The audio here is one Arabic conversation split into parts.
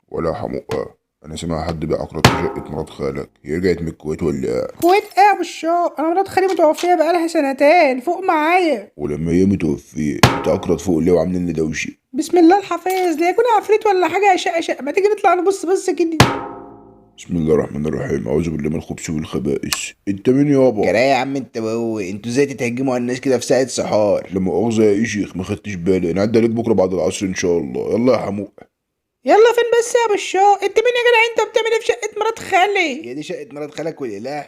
ولا حموقة. انا سامع حد بيعقرب في شقة مرات خالك، هي رجعت من الكويت ولا ايه؟ كويت ايه يا ابو الشوق؟ انا مرات خالي متوفيه بقالها سنتين، فوق معايا. ولما هي متوفية بتعقرب فوق ليه وعاملين لي دوشة؟ بسم الله الحفيظ، لا يكون عفريت ولا حاجه. يا شقه شقه، ما تيجي نطلع نبص بص كده. بسم الله الرحمن الرحيم، اعوذ بالله من الخبث والخبائث. انت مين يابا؟ جرايه يا عم انت وهو، انتوا ازاي تتهجموا على الناس كده في ساعة سحار؟ لا مؤاخذة يا شيخ، ما خدتش بالي، انا عدى عليك بكرة بعد العصر ان شاء الله. يلا يا حموقة. يلا فين بس يا ابو الشوق؟ انت مين يا جدع؟ انت بتعمل ايه في شقه مرات خالي؟ هي دي شقة مرات خالك والاله؟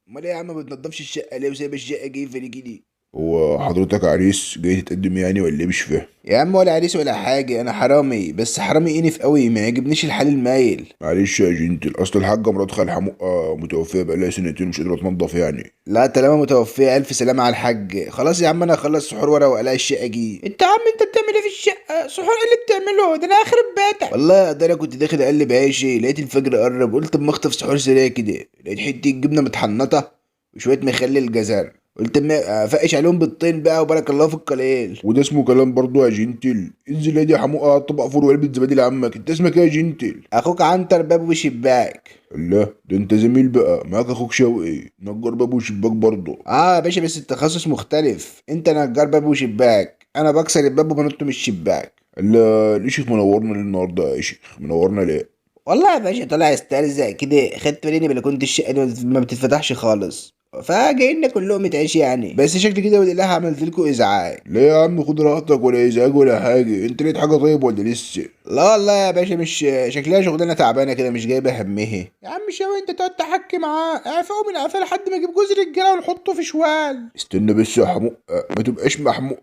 امال ايه يا عم، ما بتنضفش الشقة ليه وسايب الشقة جايفة ليه كده؟ هو حضرتك عريس جاي تتقدم يعني ولا ايه؟ مش فاهم. يا عم ولا عريس ولا حاجة، انا حرامي، بس حرامي انف قوي، ما يعجبنيش الحال المايل. معلش يا جنتل، اصل الحاجة مرات خال حموقة متوفية بقالها سنتين مش قادرة تنضف يعني. لا طالما متوفية الف سلامة على الحاج. خلاص يا عم انا اخلص سحور ورا والاقي الشقة جي. انت يا عم انت بتعمل ايه في الشقه؟ سحور ايه اللي بتعمله ده؟ انا اخرب بيتك. والله ده انا كنت داخل اقلب عيشي، لقيت الفجر قرب، قلت اما اخطف سحور سريع كده، لقيت حته جبنه متحنطه وشويه مخلل جزر، قلت اما افقش عليهم بالطين بقى وبارك الله في القليل. وده اسمه كلام برضو يا جنتل؟ انزل يا دي حموقة على طبق فول وعلبة زبادي لعمك. انت اسمك ايه يا جنتل؟ اخوك عنتر باب وشباك. الله، ده انت زميل بقى، معاك اخوك شوقي نجار باب وشباك برضه. اه يا باشا، بس التخصص مختلف، انت نجار باب وشباك، انا بكسر الباب وبنط من الشباك. الله، الشيخ منورنا ليه النهارده يا شيخ؟ منورنا ليه؟ والله يا باشا طالع استرزق كده، خدت بالي ان بلكونه الشقه دي ما بتتفتحش خالص، فجايين ناكل لقمه عيش يعني، بس شكل كده ولله عملت لكم ازعاج. ليه يا عم؟ خد راحتك، ولا ازعاج ولا حاجه. انت لقيت حاجه طيب ولا لسه؟ لا والله يا باشا، مش شكلها شغلانه تعبانه كده، مش جايبه همها. يا عم شاوي انت تقعد تحكي معاه؟ اعفقه من قفاه لحد ما يجيب جوز رجاله ونحطه في شوال. استنى بس يا حموق، ما تبقاش محموق.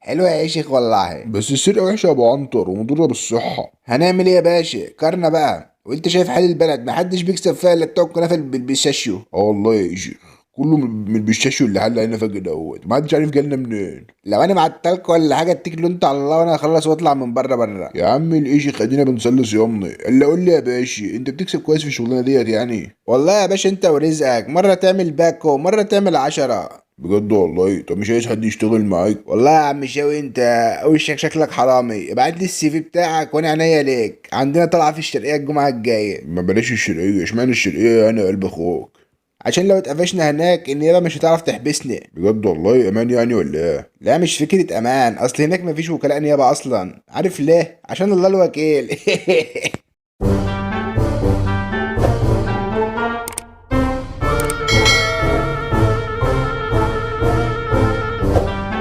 حلوه يا شيخ والله. بس السرقه وحشه يا ابو عنتر ومضره بالصحه. هنعمل ايه يا باشا؟ كارنا بقى، وانت شايف حال البلد محدش بيكسب فيها الا بتوع الكنافه بالبيشاشيو. اه والله يا شيخ، كله من البشاش اللي حل علينا فجاه دوت، ما حدش عارف جالنا منين. لو انا معتلك ولا حاجه اتكلوا انت على الله، وانا اخلص واطلع من بره بره. يا عم الإيشي خلينا بنصلي صيامنا. الا قول لي يا باشا، انت بتكسب كويس في الشغلانه ديت يعني؟ والله يا باشا انت ورزقك، مره تعمل باكو مره تعمل 10. بجد والله؟ طب مش عايز حد يشتغل معاك؟ والله يا عم شاوي انت وشك شكلك حرامي، ابعت لي السي في بتاعك وانا عينيا ليك، عندنا طلعه في الشرقيه الجمعه الجايه. ما بلاش الشرقيه. اشمعنى الشرقيه يعني يا قلب اخوك؟ عشان لو اتقفشنا هناك النيابه مش هتعرف تحبسني. بجد والله؟ امان يعني ولا ايه؟ لا مش فكره امان، اصل هناك مفيش وكلاء نيابه اصلا، عارف ليه؟ عشان الله الوكيل.